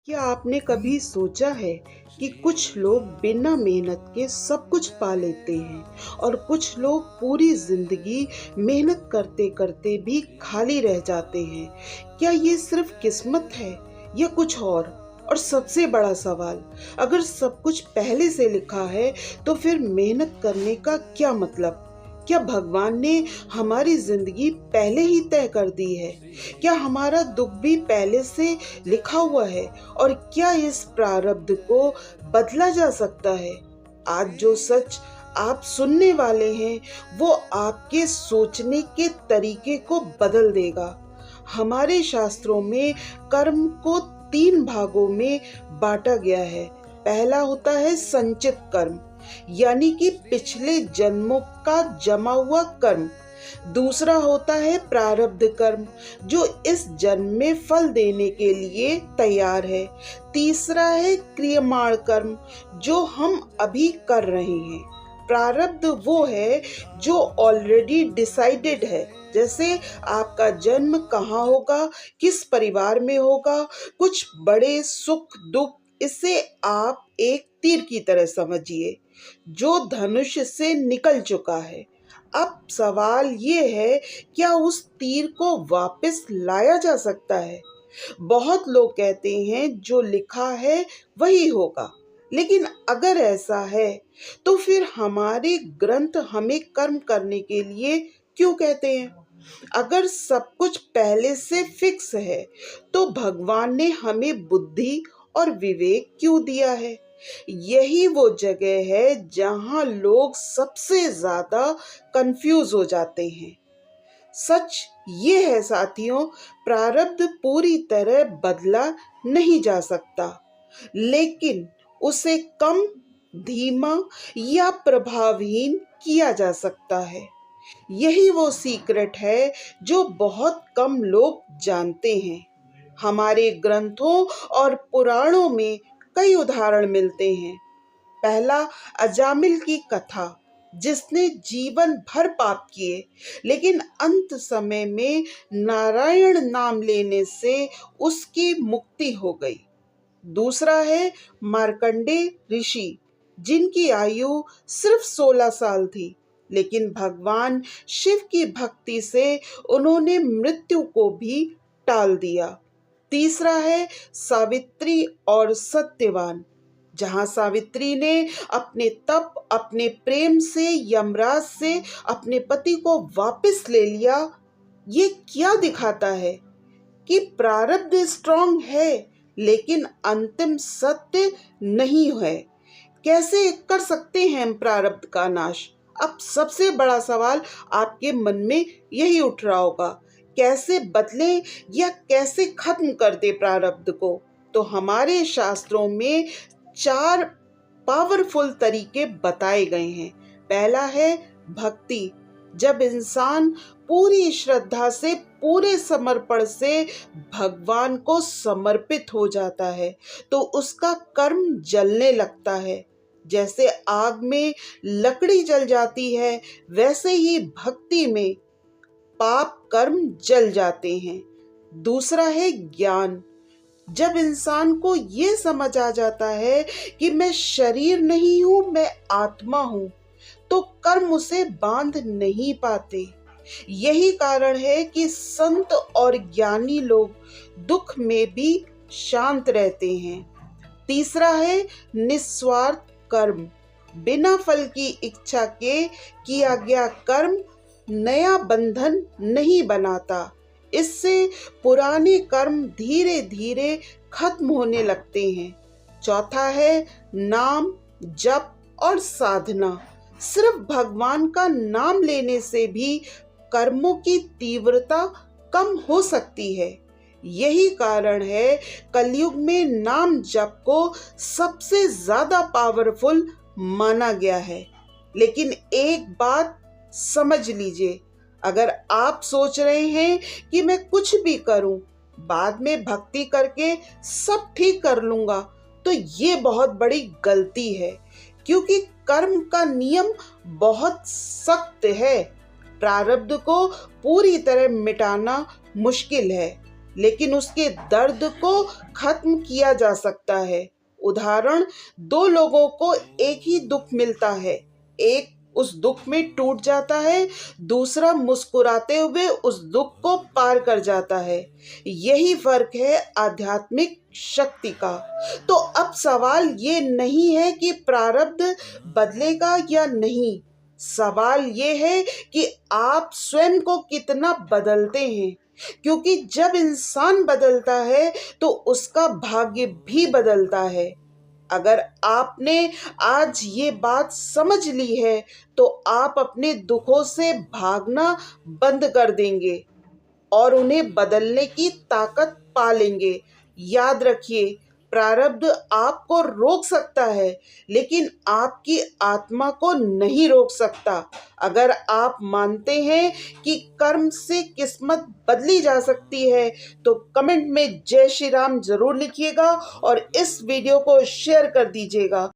क्या आपने कभी सोचा है कि कुछ लोग बिना मेहनत के सब कुछ पा लेते हैं और कुछ लोग पूरी जिंदगी मेहनत करते करते भी खाली रह जाते हैं? क्या ये सिर्फ किस्मत है या कुछ और सबसे बड़ा सवाल, अगर सब कुछ पहले से लिखा है तो फिर मेहनत करने का क्या मतलब? क्या भगवान ने हमारी जिंदगी पहले ही तय कर दी है? क्या हमारा दुख भी पहले से लिखा हुआ है? और क्या इस प्रारब्ध को बदला जा सकता है? आज जो सच आप सुनने वाले हैं वो आपके सोचने के तरीके को बदल देगा। हमारे शास्त्रों में कर्म को 3 भागों में बांटा गया है। पहला होता है संचित कर्म, यानी कि पिछले जन्मों का जमा हुआ कर्म। दूसरा होता है प्रारब्ध कर्म, जो इस जन्म में फल देने के लिए तैयार है। तीसरा है क्रियमाण कर्म, जो हम अभी कर रहे हैं। प्रारब्ध वो है जो ऑलरेडी डिसाइडेड है, जैसे आपका जन्म कहाँ होगा, किस परिवार में होगा, कुछ बड़े सुख दुख, इसे आप एक तीर की तरह समझिए जो धनुष से निकल चुका है। अब सवाल ये है, क्या उस तीर को वापस लाया जा सकता है? बहुत लोग कहते हैं जो लिखा है वही होगा, लेकिन अगर ऐसा है तो फिर हमारे ग्रंथ हमें कर्म करने के लिए क्यों कहते हैं? अगर सब कुछ पहले से फिक्स है तो भगवान ने हमें बुद्धि और विवेक क्यों दिया है? यही वो जगह है जहां लोग सबसे ज्यादा कंफ्यूज हो जाते हैं। सच ये है साथियों, प्रारब्ध पूरी तरह बदला नहीं जा सकता, लेकिन उसे कम, धीमा या प्रभावहीन किया जा सकता है। यही वो सीक्रेट है जो बहुत कम लोग जानते हैं। हमारे ग्रंथों और पुराणों में कई उदाहरण मिलते हैं। पहला, अजामिल की कथा, जिसने जीवन भर पाप किए, लेकिन अंत समय में नारायण नाम लेने से उसकी मुक्ति हो गई। दूसरा है मार्कंडे ऋषि, जिनकी आयु सिर्फ 16 साल थी, लेकिन भगवान शिव की भक्ति से उन्होंने मृत्यु को भी टाल दिया। तीसरा है सावित्री और सत्यवान, जहां सावित्री ने अपने तप, अपने प्रेम से यमराज से अपने पति को वापस ले लिया। ये क्या दिखाता है कि प्रारब्ध स्ट्रांग है, लेकिन अंतिम सत्य नहीं है। कैसे कर सकते हैं हम प्रारब्ध का नाश? अब सबसे बड़ा सवाल आपके मन में यही उठ रहा होगा, कैसे बदले या कैसे खत्म कर दे प्रारब्ध को? तो हमारे शास्त्रों में 4 पावरफुल तरीके बताए गए हैं। पहला है भक्ति। जब इंसान पूरी श्रद्धा से, पूरे समर्पण से भगवान को समर्पित हो जाता है तो उसका कर्म जलने लगता है। जैसे आग में लकड़ी जल जाती है, वैसे ही भक्ति में पाप कर्म जल जाते हैं। दूसरा है ज्ञान। जब इंसान को ये समझ आ जाता है कि मैं शरीर नहीं हूं, मैं आत्मा हूं, तो कर्म उसे बांध नहीं पाते। यही कारण है कि संत और ज्ञानी लोग दुख में भी शांत रहते हैं। तीसरा है निस्वार्थ कर्म। बिना फल की इच्छा के किया गया कर्म नया बंधन नहीं बनाता। इससे पुराने कर्म धीरे धीरे खत्म होने लगते हैं। चौथा है नाम, जप और साधना। सिर्फ भगवान का नाम लेने से भी कर्मों की तीव्रता कम हो सकती है। यही कारण है कलयुग में नाम जप को सबसे ज्यादा पावरफुल माना गया है। लेकिन एक बात समझ लीजिए, अगर आप सोच रहे हैं कि मैं कुछ भी करूं, बाद में भक्ति करके सब ठीक कर लूंगा, तो ये बहुत बड़ी गलती है, क्योंकि कर्म का नियम बहुत सख्त है। प्रारब्ध को पूरी तरह मिटाना मुश्किल है, लेकिन उसके दर्द को खत्म किया जा सकता है। उदाहरण, दो लोगों को एक ही दुख मिलता है, एक उस दुख में टूट जाता है, दूसरा मुस्कुराते हुए उस दुख को पार कर जाता है। यही फर्क है आध्यात्मिक शक्ति का। तो अब सवाल ये नहीं है कि प्रारब्ध बदलेगा या नहीं, सवाल ये है कि आप स्वयं को कितना बदलते हैं, क्योंकि जब इंसान बदलता है तो उसका भाग्य भी बदलता है। अगर आपने आज ये बात समझ ली है तो आप अपने दुखों से भागना बंद कर देंगे और उन्हें बदलने की ताकत पा लेंगे। याद रखिए, प्रारब्ध आपको रोक सकता है, लेकिन आपकी आत्मा को नहीं रोक सकता। अगर आप मानते हैं कि कर्म से किस्मत बदली जा सकती है, तो कमेंट में जय श्री राम जरूर लिखिएगा और इस वीडियो को शेयर कर दीजिएगा।